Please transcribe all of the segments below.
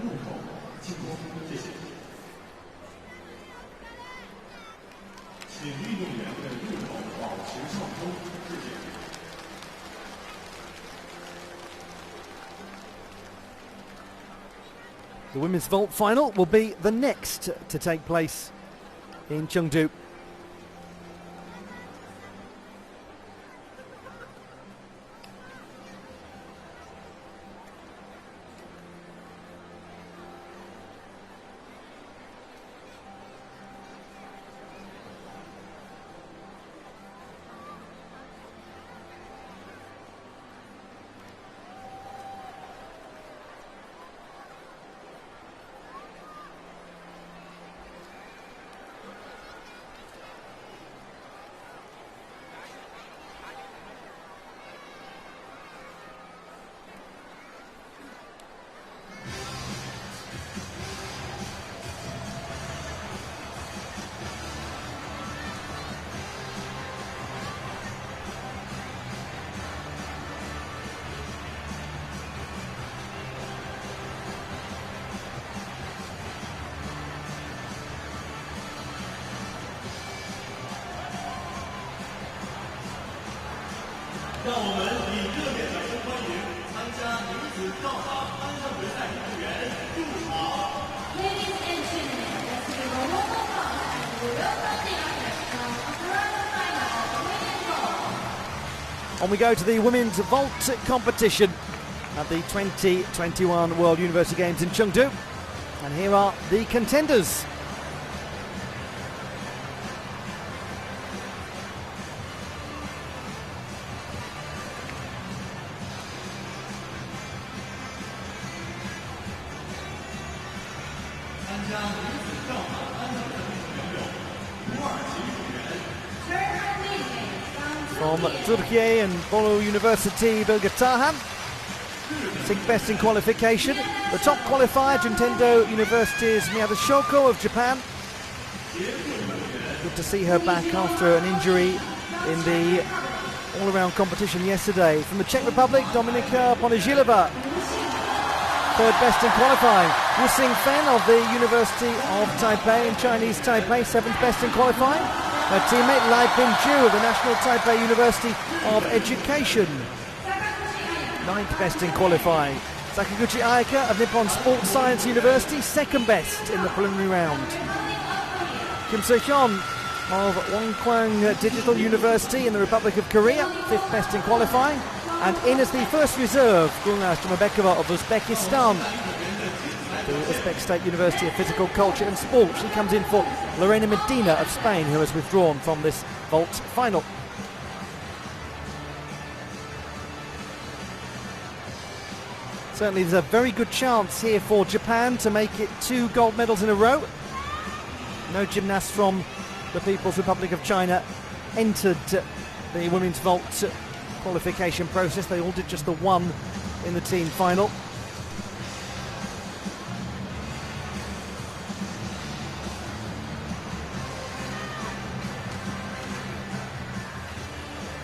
入口进攻，谢谢。请运动员的入口保持畅通，谢谢。The women's vault final will be the next to take place in Chengdu. On we go to the women's vault competition at the 2021 World University Games in Chengdu. And here are the contenders. From Türkiye and Bolu University, Bilge Tarhan, sixth best in qualification. The top qualifier, Juntendo University's Miyata Shoko of Japan. Good to see her back after an injury in the all-around competition yesterday. From the Czech Republic, Dominika Ponizhilova, third best in qualifying. Wu Xingfen of the University of Taipei in Chinese Taipei, seventh best in qualifying. Her teammate Lai Ping-ju of the National Taipei University of Education, ninth best in qualifying. Sakaguchi Ayaka of Nippon Sports Science University, second best in the preliminary round. Kim Se-hyun of Wonkwang Digital University in the Republic of Korea, fifth best in qualifying. And in as the first reserve, Gulnaz Jumabekova of Uzbekistan, the Uzbek State University of Physical Culture and Sport. She comes in for Lorena Medina of Spain, who has withdrawn from this vault final. Certainly there's a very good chance here for Japan to make it 2 gold medals in a row. No gymnast from the People's Republic of China entered the women's vault qualification process. They all did just the one in the team final.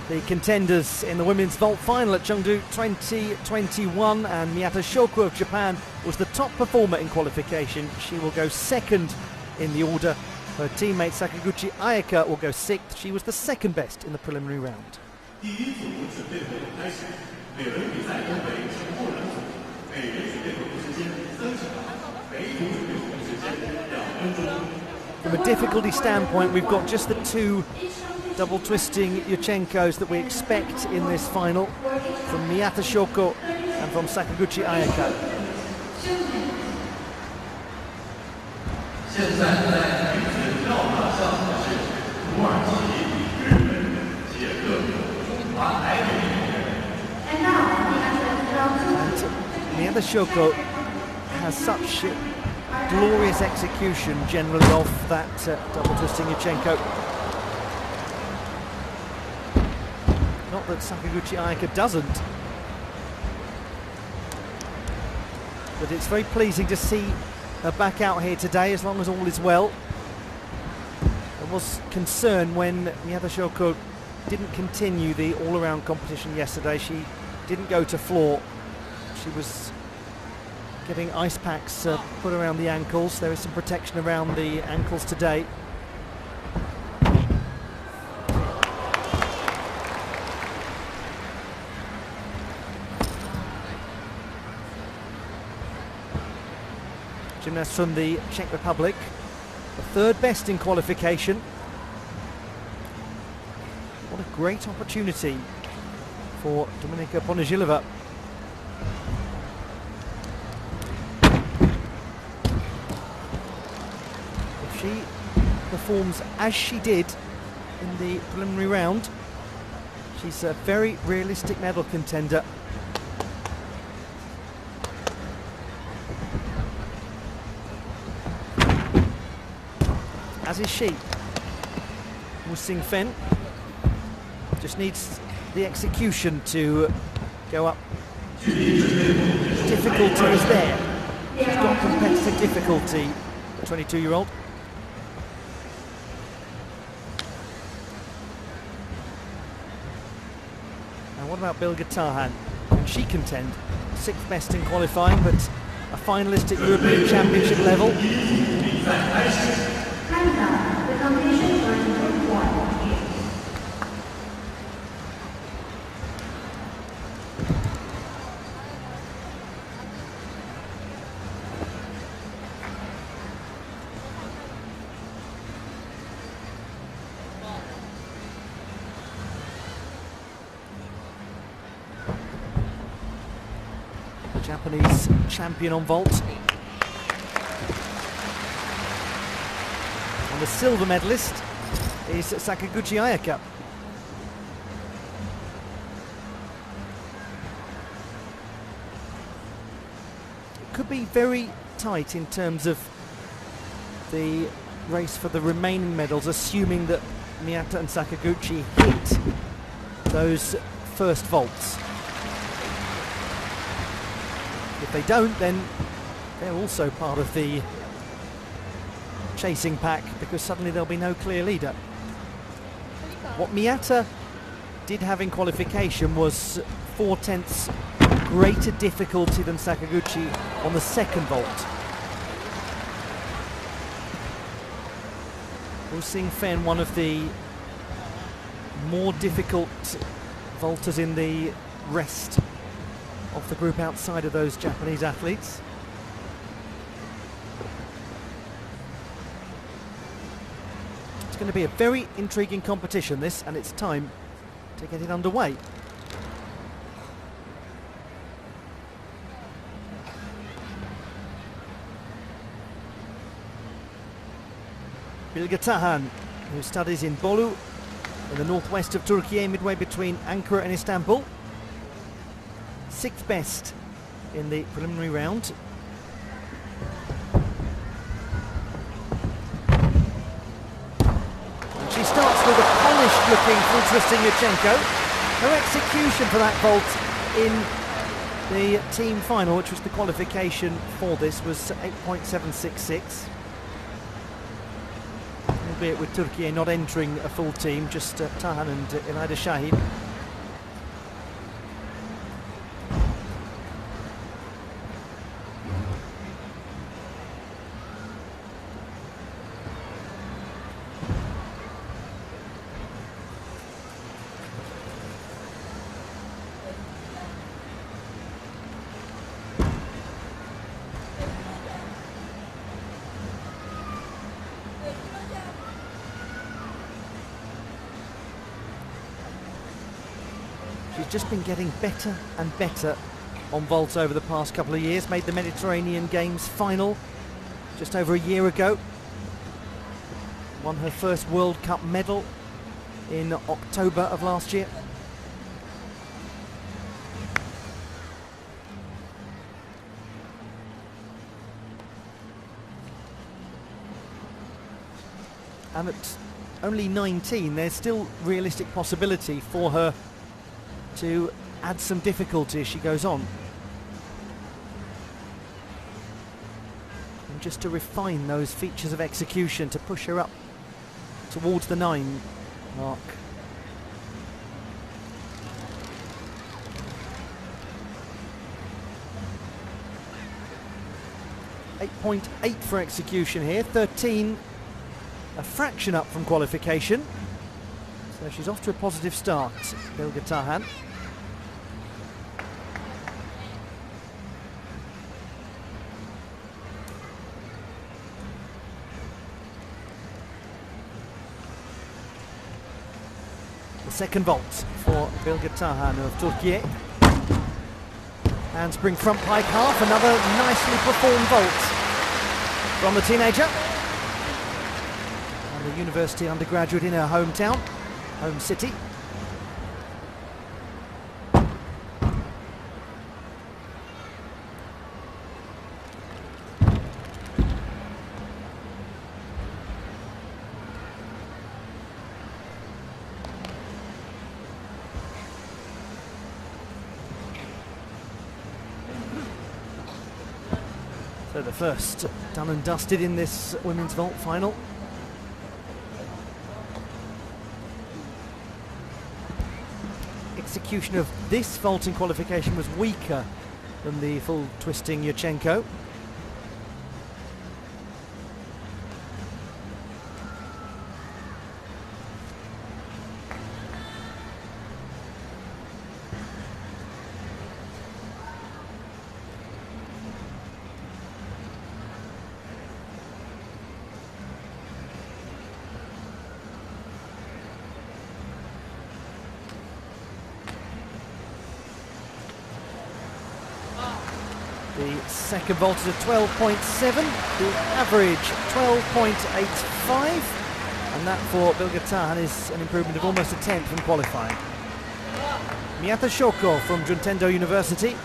The contenders in the women's vault final at Chengdu 2021, and Miyata Shoko of Japan was the top performer in qualification. She will go second in the order. Her teammate Sakaguchi Ayaka will go sixth. She was the second best in the preliminary round. From a difficulty standpoint, we've got just the 2 double twisting Yuchenkos that we expect in this final, from Miyata Shoko and from Sakaguchi Ayaka. And Miyata Shoko has such glorious execution generally of that double twisting Yuchenko. Not that Sakaguchi Ayaka doesn't, but it's very pleasing to see her back out here today, as long as all is well. There was concern when Miyata Shoko didn't continue the all-around competition yesterday. She didn't go to floor. She was getting ice packs put around the ankles. There is some protection around the ankles today. Gymnast from the Czech Republic, the third best in qualification. What a great opportunity for Dominika Ponizhilova. If she performs as she did in the preliminary round, she's a very realistic medal contender. As is she. Wu Xingfen just needs the execution to go up. Difficulty is there. She's got competitive difficulty, the 22-year-old. Now what about Bilge Tahan? Can she contend? 6th best in qualifying, but a finalist at European Championship level. Japanese champion on vault. And the silver medalist is Sakaguchi Ayaka. It could be very tight in terms of the race for the remaining medals, assuming that Miyata and Sakaguchi hit those first vaults. If they don't, then they're also part of the chasing pack, because suddenly there'll be no clear leader. What Miyata did have in qualification was 4/10 greater difficulty than Sakaguchi on the second vault. Wu Xingfen, one of the more difficult vaulters in the rest of the group outside of those Japanese athletes. It's going to be a very intriguing competition, this, and it's time to get it underway. Bilge Tahan, who studies in Bolu in the northwest of Turkey, midway between Ankara and Istanbul. 6th best in the preliminary round. And she starts with a polished looking full twisting Yurchenko. Her execution for that vault in the team final, which was the qualification for this, was 8.766. Albeit with Turkey not entering a full team, just Tahan and Ilayda Shaheen. She's just been getting better and better on vaults over the past couple of years. Made the Mediterranean Games final just over a year ago. Won her first World Cup medal in October of last year. And at only 19, there's still realistic possibility for her to add some difficulty as she goes on. And just to refine those features of execution to push her up towards the 9 mark. 8.8 for execution here, 13, a fraction up from qualification. So she's off to a positive start, Bilge Tahan. The second vault for Bilge Tahan of Turkey. Handspring front pike half, another nicely performed vault from the teenager. And a university undergraduate in her hometown, home city. So the first done and dusted in this women's vault final. Execution of this vaulting qualification was weaker than the full twisting Yurchenko. The second vault is a 12.7, the average 12.85, and that for Bilge Tahan is an improvement of almost a tenth from qualifying. Miyata Shoko from Juntendo University.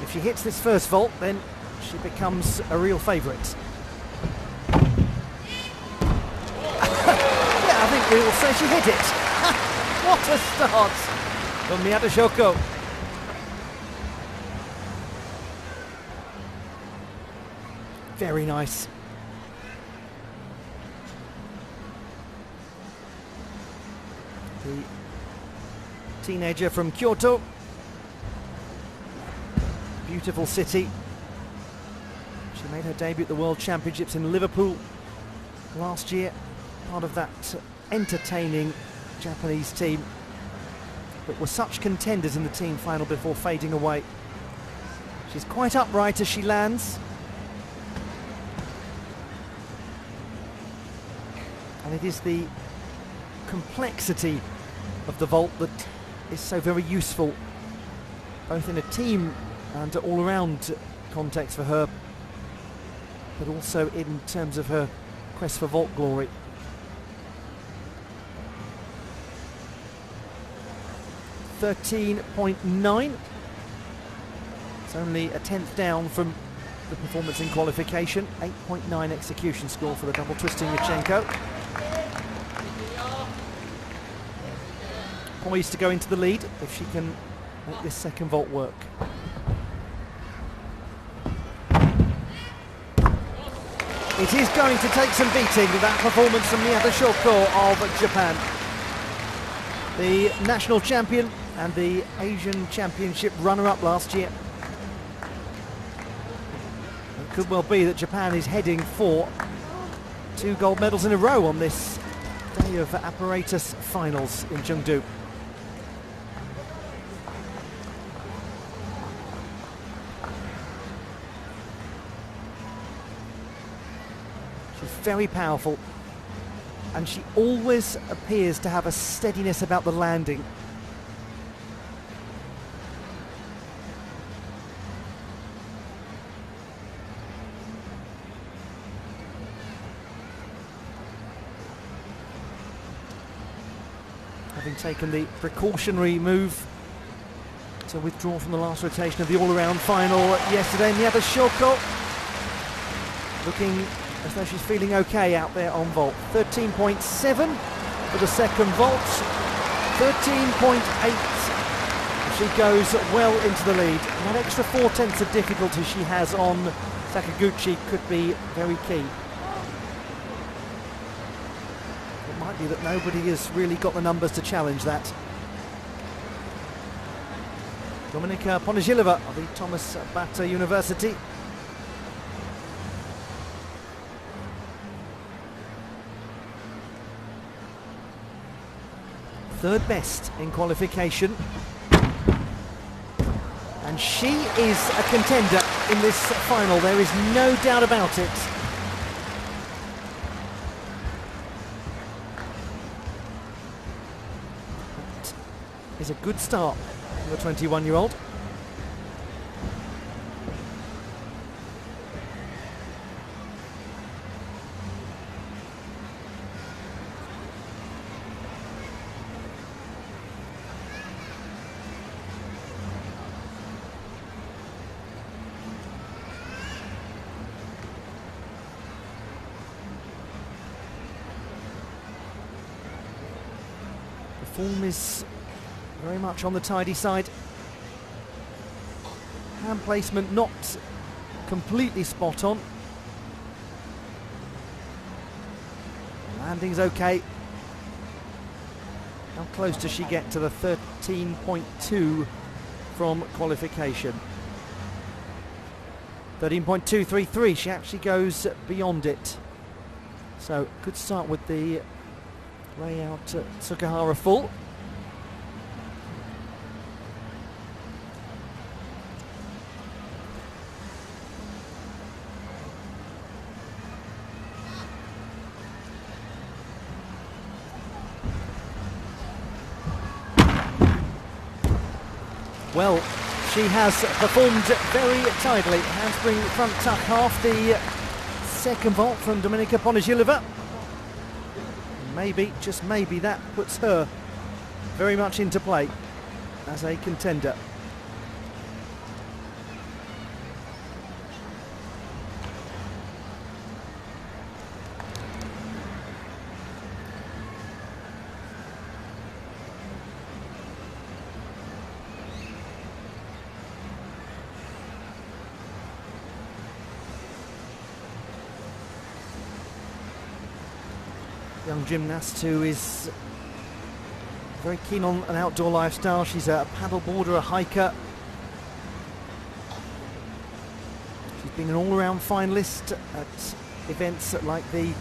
If she hits this first vault, then she becomes a real favourite. Yeah, I think we will say she hit it. What a start from Miyata Shoko. Very nice. The teenager from Kyoto. Beautiful city. She made her debut at the World Championships in Liverpool last year. Part of that entertaining Japanese team that were such contenders in the team final before fading away. She's quite upright as she lands. And it is the complexity of the vault that is so very useful, both in a team and all-around context for her, but also in terms of her quest for vault glory. .9. It's only a tenth down from the performance in qualification. 8.9 execution score for the double twisting Yurchenko. Poised to go into the lead if she can make this second vault work. It is going to take some beating, that performance from Miyata Shoko of Japan. The national champion and the Asian Championship runner-up last year. It could well be that Japan is heading for 2 gold medals in a row on this day of apparatus finals in Chengdu. She's very powerful, and she always appears to have a steadiness about the landing. Having taken the precautionary move to withdraw from the last rotation of the all-around final yesterday, Miyata Shoko looking as though she's feeling okay out there on vault. 13.7 for the second vault, 13.8. She goes well into the lead. And that extra 4/10 of difficulty she has on Sakaguchi could be very key. It might be that nobody has really got the numbers to challenge that. Dominika Ponizhilova of the Thomas Bata University third best in qualification. And she is a contender in this final, there is no doubt about it. That is a good start for the 21-year-old. Form is very much on the tidy side. Hand placement not completely spot on. Landing's okay. How close does she get to the 13.2 from qualification? 13.233, she actually goes beyond it. So good start with the layout Tsukahara full. Well, she has performed very tidily. Handspring front tuck half, the second vault from Dominika Ponizhilova. Maybe, just maybe, that puts her very much into play as a contender. Young gymnast who is very keen on an outdoor lifestyle. She's a paddleboarder, a hiker. She's been an all-around finalist at events like the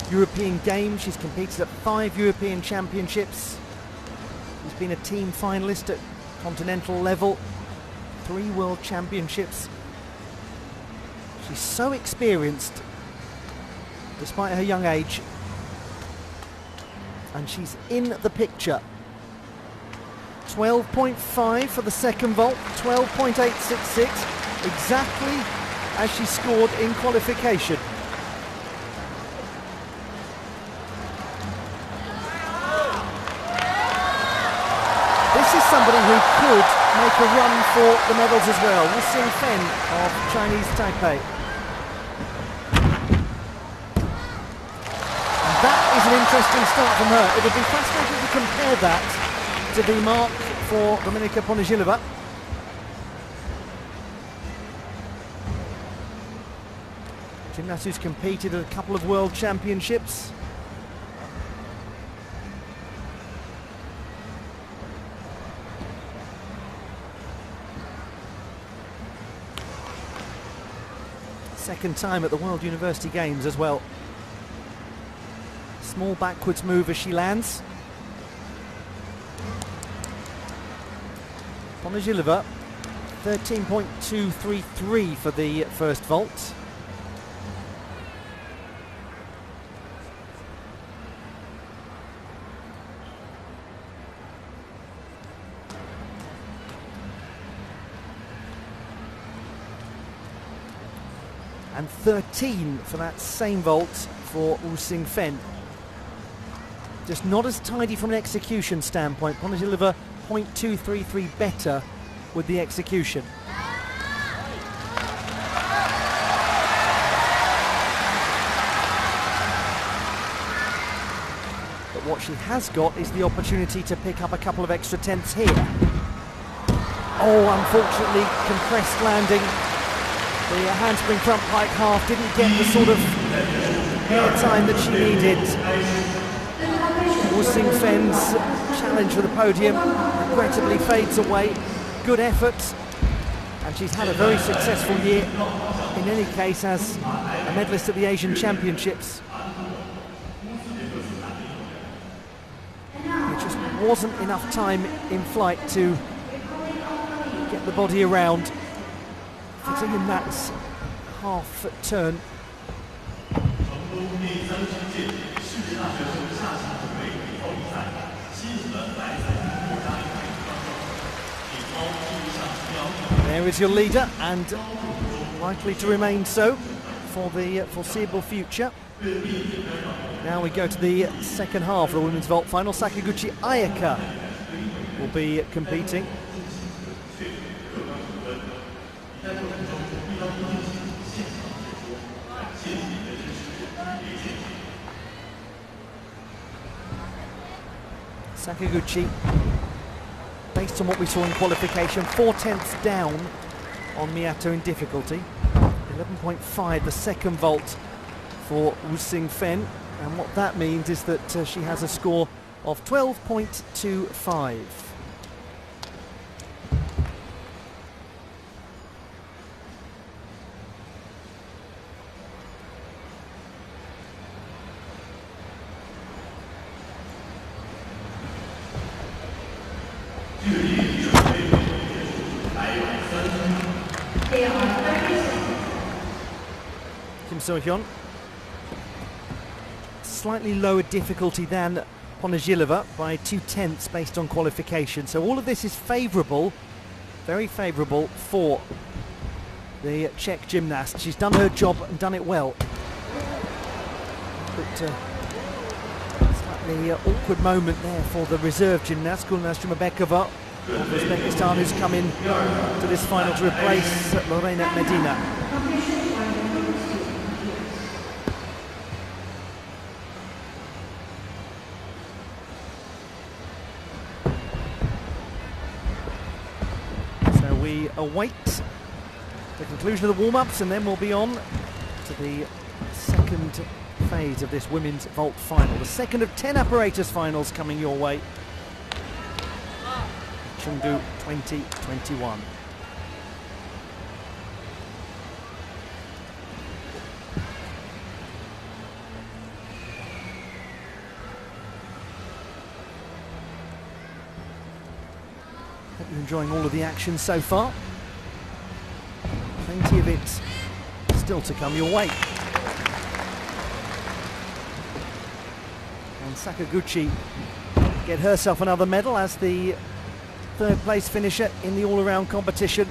European Games. She's competed at 5 European Championships. She's been a team finalist at continental level, 3 World Championships. She's so experienced despite her young age. And she's in the picture. 12.5 for the second vault, 12.866, exactly as she scored in qualification. This is somebody who could make a run for the medals as well. Wu Xingfen of Chinese Taipei. An interesting start from her. It would be fascinating to compare that to the mark for Dominika Ponizhilova. Gymnast who's competed at a couple of World Championships. Second time at the World University Games as well. Small backwards move as she lands. Ponizhilova, 13.233 for the first vault. And 13 for that same vault for Wu Xingfen. Just not as tidy from an execution standpoint. Ponizhilova 0.233 better with the execution. But what she has got is the opportunity to pick up a couple of extra tenths here. Oh, unfortunately, compressed landing. The handspring front pike half didn't get the sort of air time that she needed. Wu Xingfen's challenge for the podium regrettably fades away. Good effort, and she's had a very successful year in any case as a medalist at the Asian Championships. It just wasn't enough time in flight to get the body around, fitting in that half turn. There is your leader, and likely to remain so for the foreseeable future. Now we go to the second half of the women's vault final. Sakaguchi Ayaka will be competing. Sakaguchi, based on what we saw in qualification, 4/10 down on Miyato in difficulty. 11.5 the second vault for Wu Xing Fen, and what that means is that she has a score of 12.25. Kim So-hyun, slightly lower difficulty than Ponizhilova by 2/10 based on qualification. So all of this is favourable, very favourable for the Czech gymnast. She's done her job and done it well. But slightly awkward moment there for the reserve gymnast, Gulnaz Jumabekova of Uzbekistan, who's come in to this final to replace Lorena Medina. We await the conclusion of the warm-ups, and then we'll be on to the second phase of this women's vault final. The second of 10 apparatus finals coming your way. Chengdu 2021. Hope you're enjoying all of the action so far. Plenty of it still to come your way. And Sakaguchi get herself another medal as the third place finisher in the all-around competition.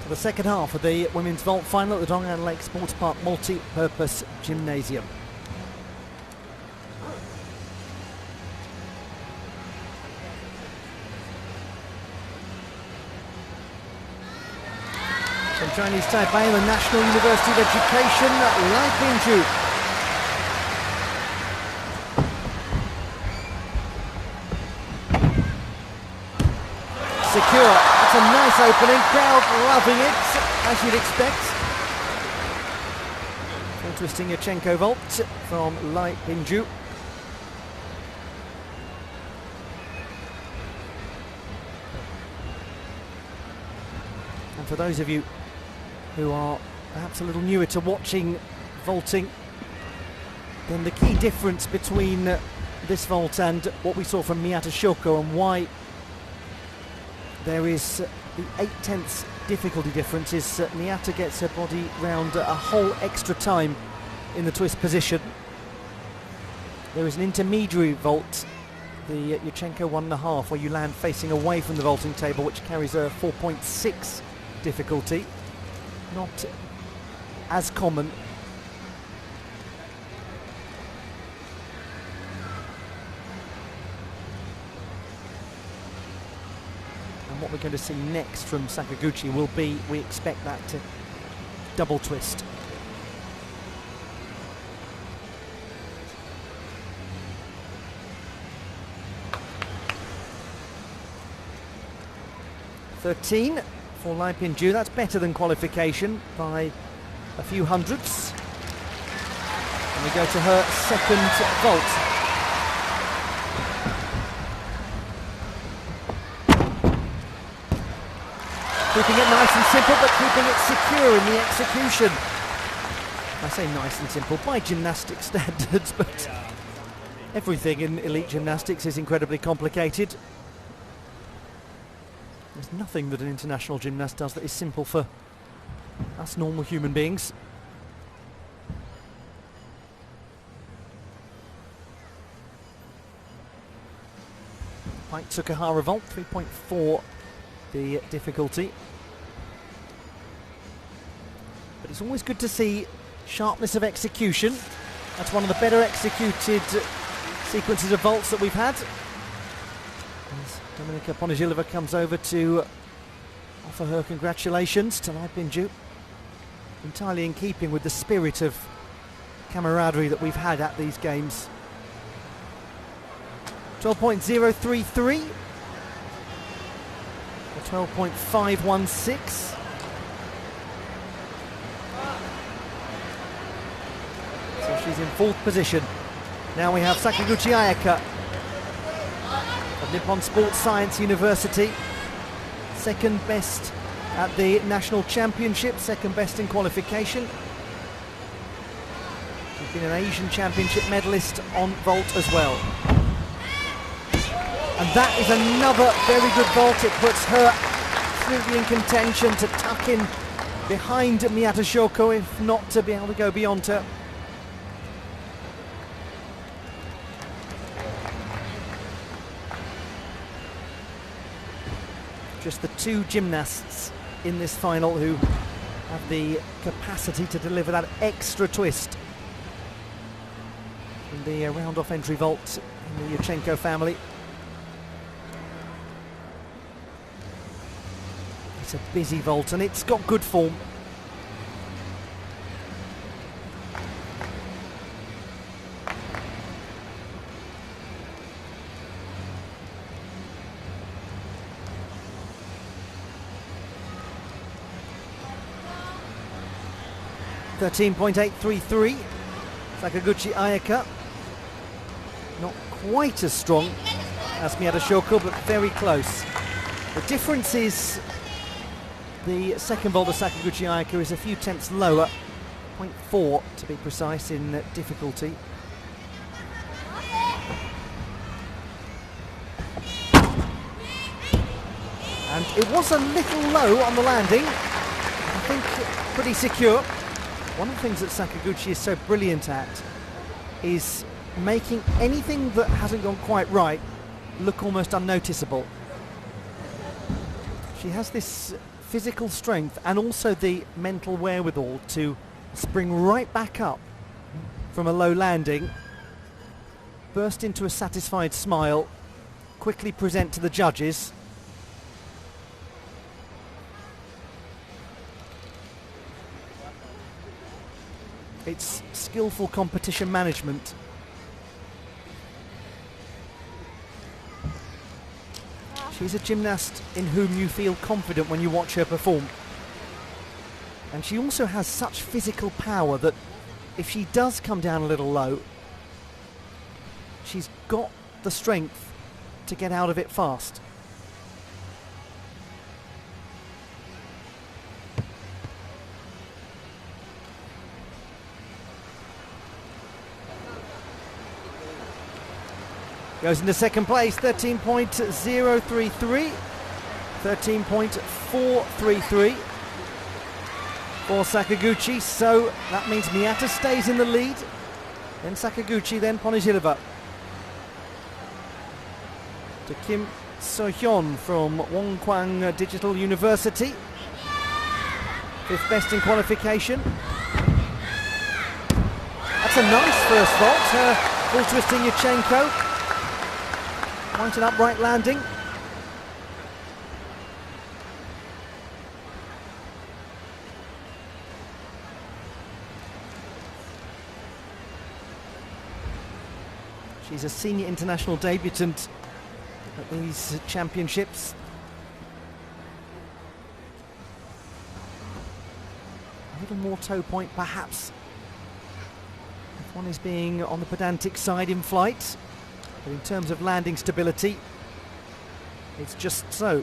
The second half of the women's vault final at the Dong'an Lake Sports Park multi-purpose gymnasium. From Chinese Taipei, the National University of Education, Lai Pingju. Secure. It's a nice opening, crowd loving it, as you'd expect. Full twisting Yurchenko vault from Lai Pingju. And for those of you who are perhaps a little newer to watching vaulting, then the key difference between this vault and what we saw from Miyata Shoko, and why there is the 8/10 difficulty difference, is Miyata gets her body round a whole extra time in the twist position. There is an intermediary vault, the Yurchenko 1.5, where you land facing away from the vaulting table, which carries a 4.6 difficulty. Not as common. And what we're going to see next from Sakaguchi will be, we expect that to double twist. (13) for Lai Ping-ju. That's better than qualification by a few hundredths. And we go to her second vault. Keeping it nice and simple, but keeping it secure in the execution. I say nice and simple by gymnastic standards, but everything in elite gymnastics is incredibly complicated. There's nothing that an international gymnast does that is simple for us normal human beings. Pike Tsukahara vault, 3.4 the difficulty. But it's always good to see sharpness of execution. That's one of the better executed sequences of vaults that we've had. As Dominika Ponizhilova comes over to offer her congratulations to Lai Ping-ju. Entirely in keeping with the spirit of camaraderie that we've had at these games. 12.033 or 12.516. So she's in fourth position. Now we have Sakaguchi Ayaka of Nippon Sports Science University. Second best at the National Championship, second best in qualification. She's been an Asian Championship medalist on vault as well. And that is another very good vault. It puts her absolutely in contention to tuck in behind Miyata Shoko, if not to be able to go beyond her. Just the two gymnasts in this final who have the capacity to deliver that extra twist in the round-off entry vault in the Yurchenko family. It's a busy vault and it's got good form. (13.833). Sakaguchi Ayaka, not quite as strong as Miyata Shoko, but very close. The difference is the second vault of Sakaguchi Ayaka is a few tenths lower, 0.4 to be precise in difficulty. And it was a little low on the landing. I think pretty secure. One of the things that Sakaguchi is so brilliant at is making anything that hasn't gone quite right look almost unnoticeable. She has this physical strength and also the mental wherewithal to spring right back up from a low landing, burst into a satisfied smile, quickly present to the judges. It's skillful competition management. She's a gymnast in whom you feel confident when you watch her perform. And she also has such physical power that if she does come down a little low, she's got the strength to get out of it fast. Goes into second place, 13.033. 13.433 for Sakaguchi. So that means Miyata stays in the lead. Then Sakaguchi, then Ponizhilova. To Kim So-hyun from Wonkwang Digital University. 5th best in qualification. That's a nice first vault. Her full twisting Yurchenko. Quite an upright landing. She's a senior international debutant at these championships. A little more toe point perhaps if one is being on the pedantic side in flight, but in terms of landing stability it's just so.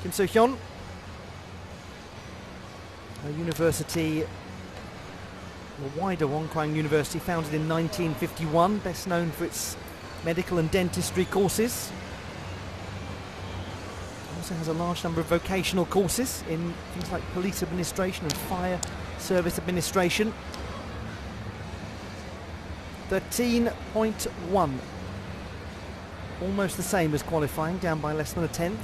Kim So-hyun, her university, the wider Wonkwang University, founded in 1951, best known for its medical and dentistry courses. Also has a large number of vocational courses in things like police administration and fire service administration. 13.1. Almost the same as qualifying, down by less than a tenth.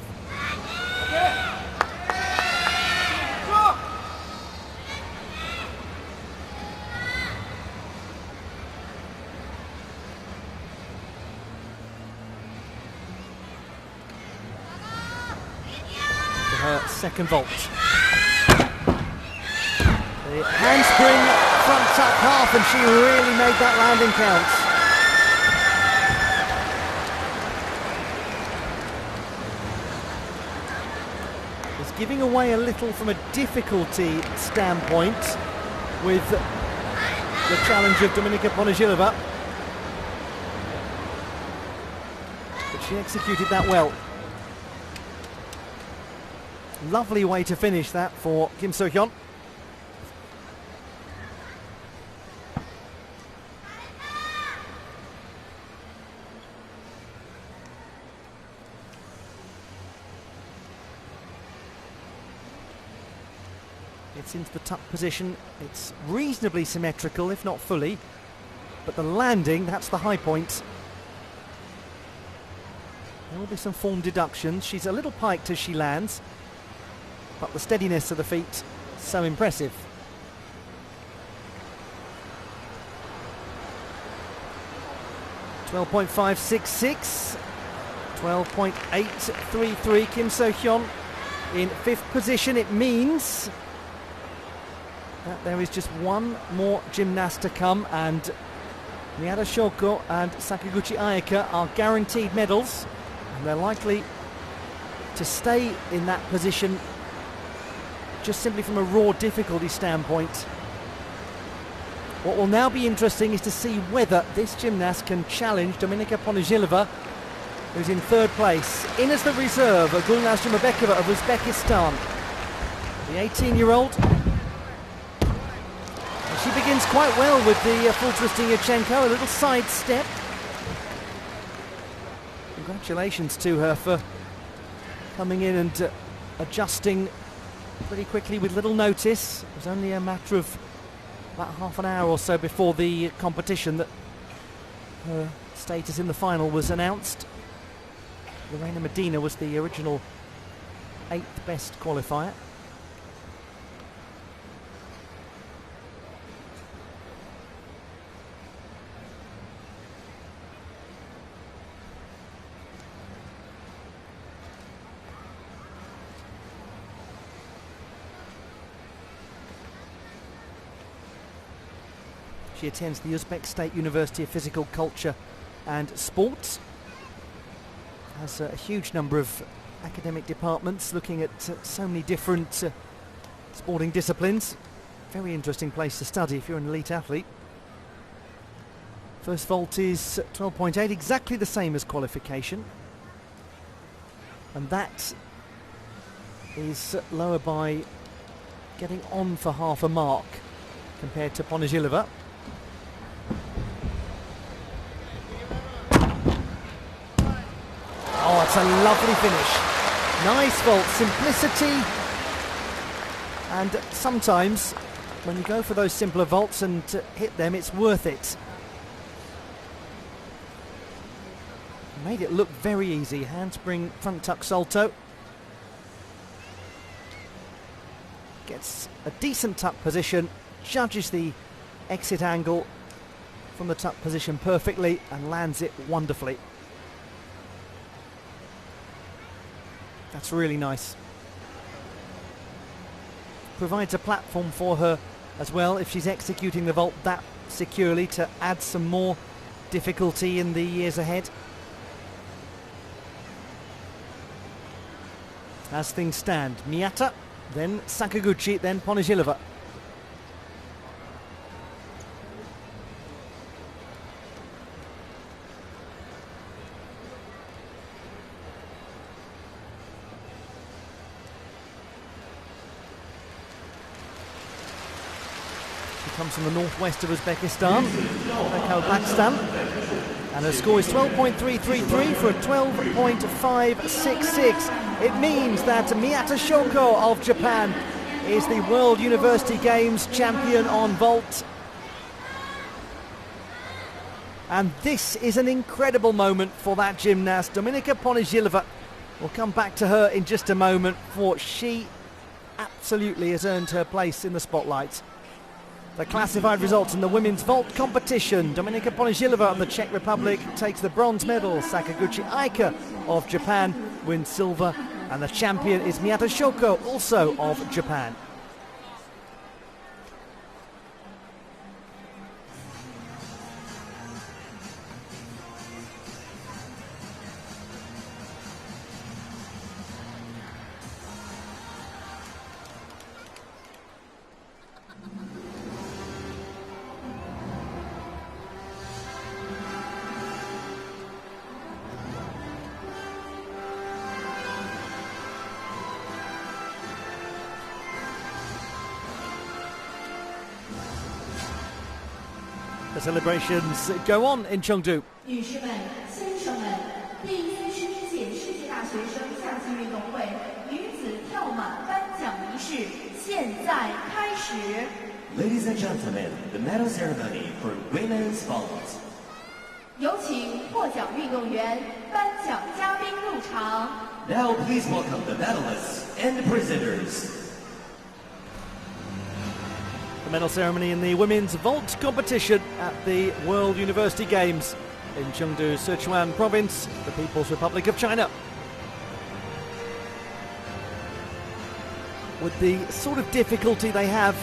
Her second vault. The handspring front tuck half, and she really made that landing count. It's giving away a little from a difficulty standpoint with the challenge of Dominika Ponizhilova, but she executed that well. Lovely way to finish that for Kim So-hyun. It's into the tuck position. It's reasonably symmetrical, if not fully, but the landing, that's the high point. There will be some form deductions. She's a little piked as she lands, but the steadiness of the feet, so impressive. .566, 12.833. Kim So-hyun in 5th position. It means that there is just one more gymnast to come, and Miyata Shoko and Sakaguchi Ayaka are guaranteed medals, and they're likely to stay in that position just simply from a raw difficulty standpoint. What will now be interesting is to see whether this gymnast can challenge Dominika Ponizhilova, who's in 3rd place. In as the reserve, Gulnaz Jumabekova of Uzbekistan. The 18-year-old. She begins quite well with the full twisting Yurchenko, a little side step. Congratulations to her for coming in and adjusting pretty quickly with little notice. It was only a matter of about half an hour or so before the competition that her status in the final was announced. Lorena Medina was the original 8th best qualifier. She attends the Uzbek State University of Physical Culture and Sports. Has a huge number of academic departments looking at so many different sporting disciplines. Very interesting place to study if you're an elite athlete. First vault is 12.8, exactly the same as qualification. And that is lower by getting on for half a mark compared to Ponizhilova. That's a lovely finish. Nice vault, simplicity, and sometimes when you go for those simpler vaults and hit them, it's worth it. Made it look very easy. Handspring front tuck salto. Gets a decent tuck position, judges the exit angle from the tuck position perfectly and lands it wonderfully. That's really nice. Provides a platform for her as well if she's executing the vault that securely to add some more difficulty in the years ahead. As things stand, Miyata, then Sakaguchi, then Ponyzhilova. She comes from the northwest of Uzbekistan, Pakistan. And her score is 12.333 for a 12.566. It means that Miyata Shoko of Japan is the World University Games champion on vault. And this is an incredible moment for that gymnast. Dominika Ponyzhilova. We'll come back to her in just a moment, for she absolutely has earned her place in the spotlight. The classified results in the women's vault competition. Dominika Ponyzhilova of the Czech Republic takes the bronze medal. Sakaguchi Aika of Japan wins silver. And the champion is Miyata Shoko, also of Japan. The celebrations go on in Chengdu. 女士们、先生们，第31届世界大学生夏季运动会女子跳马颁奖仪式现在开始。 Ladies and gentlemen, the medal ceremony for women's vault. 有请获奖运动员、颁奖嘉宾入场。 Now please welcome the medalists and the prisoners. The medal ceremony in the women's vault competition at the World University Games in Chengdu, Sichuan Province, the People's Republic of China. With the sort of difficulty they have,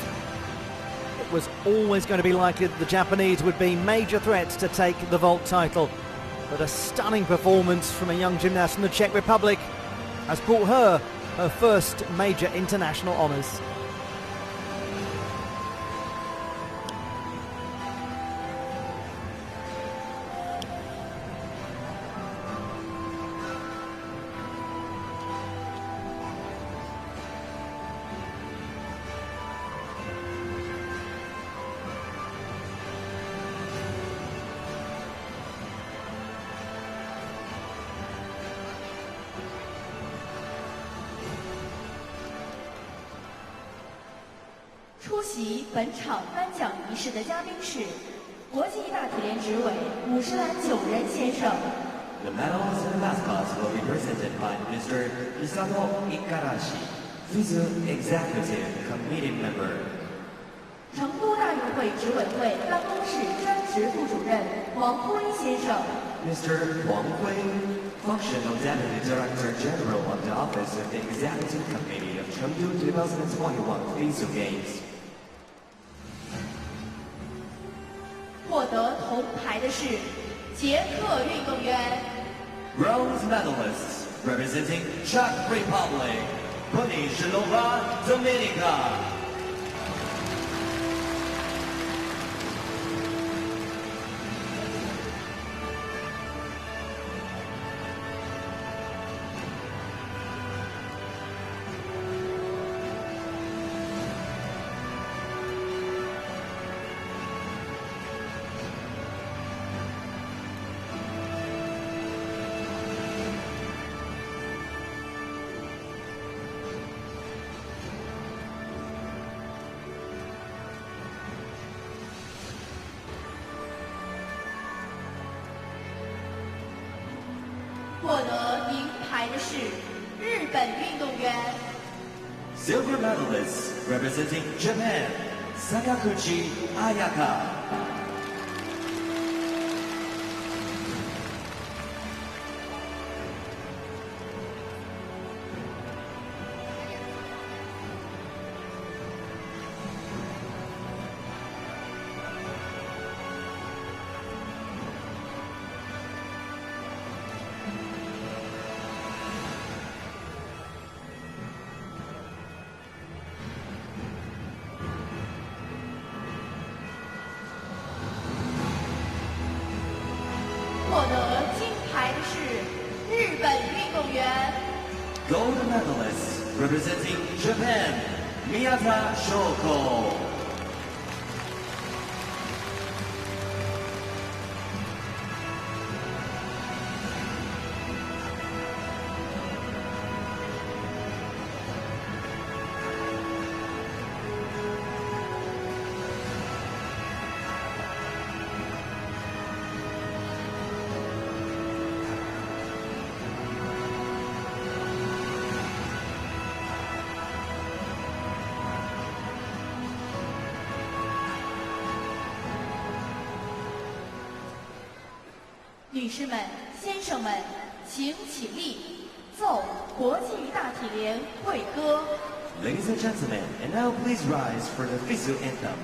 it was always going to be likely that the Japanese would be major threats to take the vault title. But a stunning performance from a young gymnast from the Czech Republic has brought her first major international honours.出席本场颁奖仪式的嘉宾是国际大体联执委五十岚九人先生。 The medals and mascots will be presented by Mr. Hisato Ikarashi, FISU Executive Committee Member. 成都大运会执委会办公室专职副主任王辉先生。 Mr. Wang Hui, Functional Deputy Director General of the Office of the Executive Committee of Chengdu 2021 FISU Games. 获得铜牌的是捷克运动员。 Bronze medalists representing Czech Republic, Ponyzhilova Dominika. 获得银牌的是日本运动员。 Silver medalist representing Japan, Sakaguchi Ayaka. 获得金牌的是日本运动员。 Gold medalist representing Japan, Miyata Shoko. 女士们、先生们，请起立，奏国际大体联会歌。 Ladies and gentlemen, and now please rise for the FISU anthem.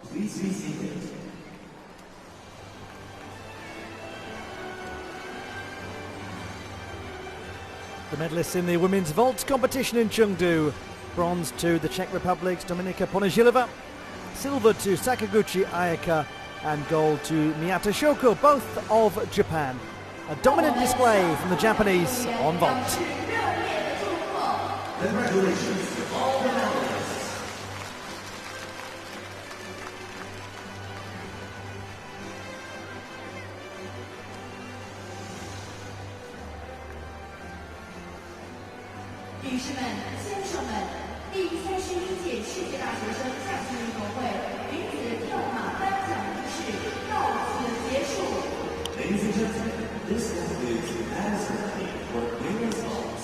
Please be seated. The medalists in the women's vault competition in Chengdu. Bronze to the Czech Republic's Dominika Ponizhilova, silver to Sakaguchi Ayaka, and gold to Miyata Shoko, both of Japan. A dominant display from the Japanese on vault. Congratulations to all the medalists. 女士们、先生们，第31届世界大学生夏季运动会女子跳马颁奖仪式到此结束。 Ladies and gentlemen, this concludes the Madison League for women's vault.